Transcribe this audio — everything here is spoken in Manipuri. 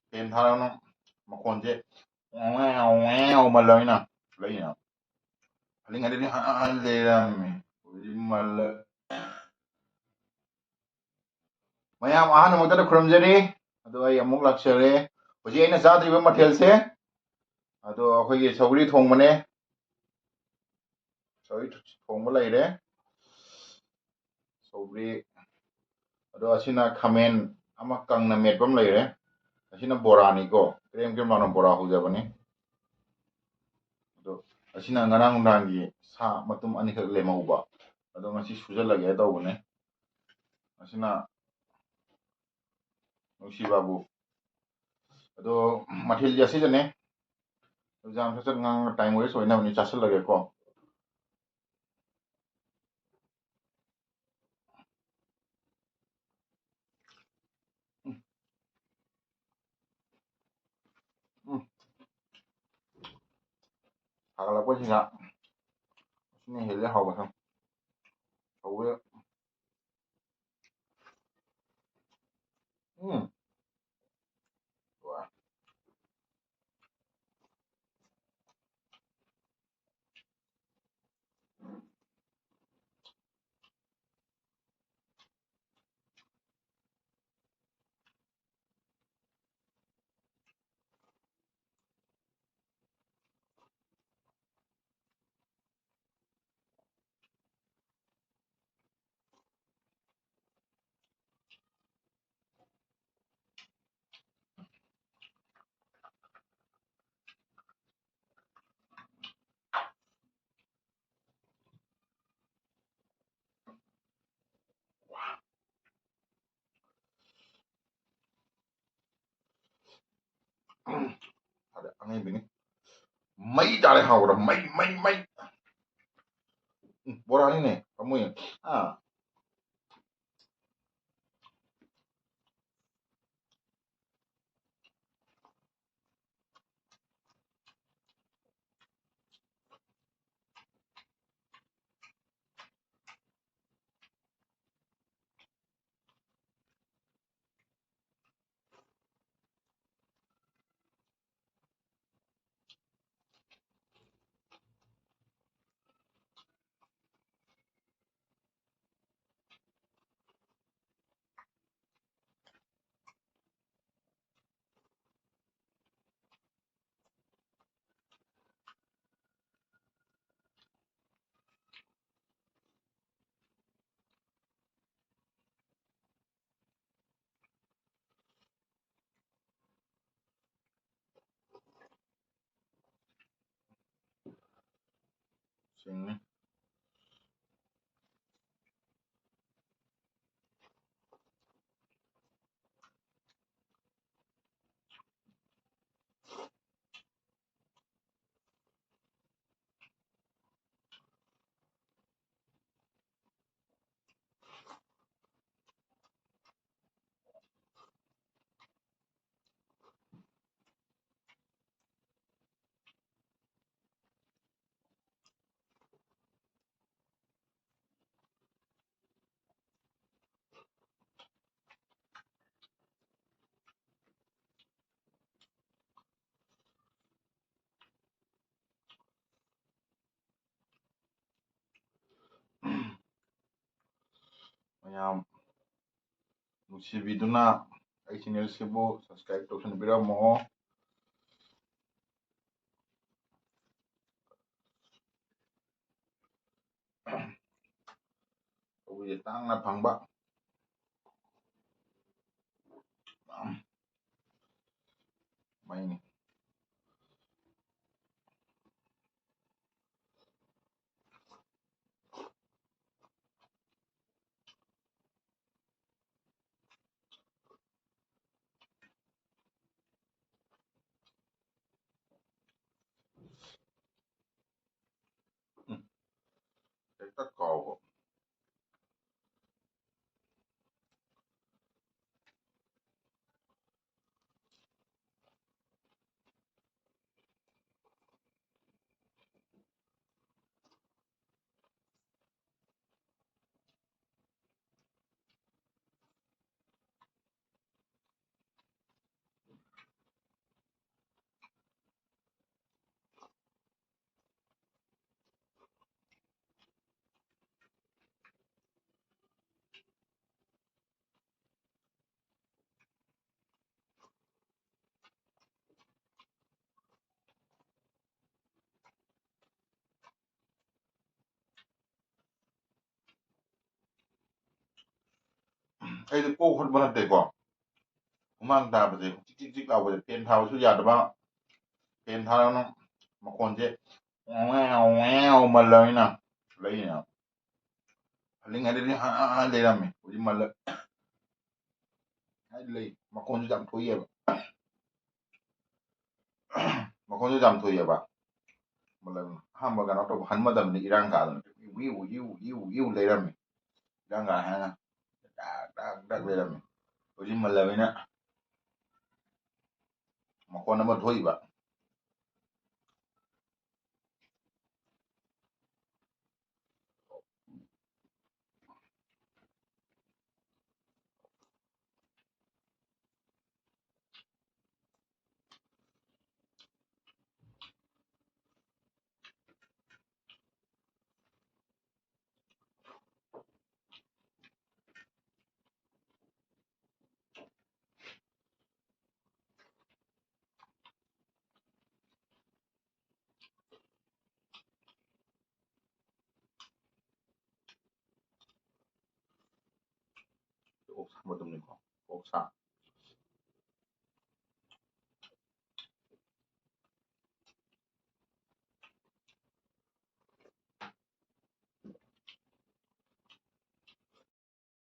เห็นท่าแล้วนะบางคนจะแงวแงวมาเลยนะเลยนะpaling ada ni halam mal mayam ahana magtada khurumjari ado ay amuk laksare hoji aina zadriba mathelse ado akhoi sauri thongmane sauri thongba laire sauri ado asina khamen ama kangna metbam laire asina borani ko krem krem lana bora hujabani ado asina ngarang dangi sa matum ani khak lemauba ado ngasi sujalage tawbane asina nusi babu ado mathil jasi jane jam sa ngang time waste hoina ni chasal lage ko hagalakpa sina sini hele hawga sam hawga wah ada aneh bini mai tare hawra mai bora ini nih kamu ya ah sini mayam nusibiduna ai channel sibo subscribe tausan biramo uye tangna phangba mai ni tat ko ꯑꯩꯗꯤ ꯀꯣꯛ ꯍꯨꯠꯄ ꯅꯠꯇꯦꯀꯣ ꯍꯨꯃꯥꯡ ꯇꯥꯕꯁꯦ ꯆꯤꯛ ꯆꯤꯛ ꯆꯤꯛ ꯂꯥꯎꯕꯁꯦ ꯐꯦꯟ ꯊꯥꯕꯁꯨ ꯌꯥꯗꯕ ꯐꯦꯟ ꯊꯥꯔꯒꯅ ꯃꯈꯣꯟꯁꯦ ꯃꯜꯂꯕꯅꯤꯅ ꯂꯩꯅ ꯍꯜꯂꯤꯉꯩꯗꯗꯤ ꯂꯩꯔꯝꯃꯤ ꯍꯧꯖꯤꯛ ꯃꯜꯂ ꯍꯥꯏꯗꯤ ꯂꯩ ꯃꯈꯣꯟꯁꯨ ꯌꯥꯝ ꯊꯣꯛꯑꯦꯕ ꯃꯈꯣꯟꯁꯨ ꯌꯥꯝ ꯊꯣꯛꯑꯦꯕ ꯑꯍꯥꯟꯕ ꯀꯩꯅꯣ ꯇꯧꯕ ꯍꯟ ꯃꯇꯝꯗ ꯏꯔꯥꯡ ꯀꯥꯗꯅ ꯏꯎ ꯂꯩꯔꯝꯃꯤ ꯏꯔꯥꯡ ꯀꯥ ꯍꯥꯏꯅ ꯗꯥꯛ ꯂꯩꯔꯝꯃꯤ ꯍꯧꯖꯤꯛ ꯃꯜꯂꯕꯅꯤꯅ ꯃꯈꯣꯟ ꯑꯃ ꯊꯣꯛꯏꯕ ꯑꯣꯛ ꯁꯥ ꯃꯇꯝꯅꯤꯀꯣ ꯑꯣꯛ ꯁꯥ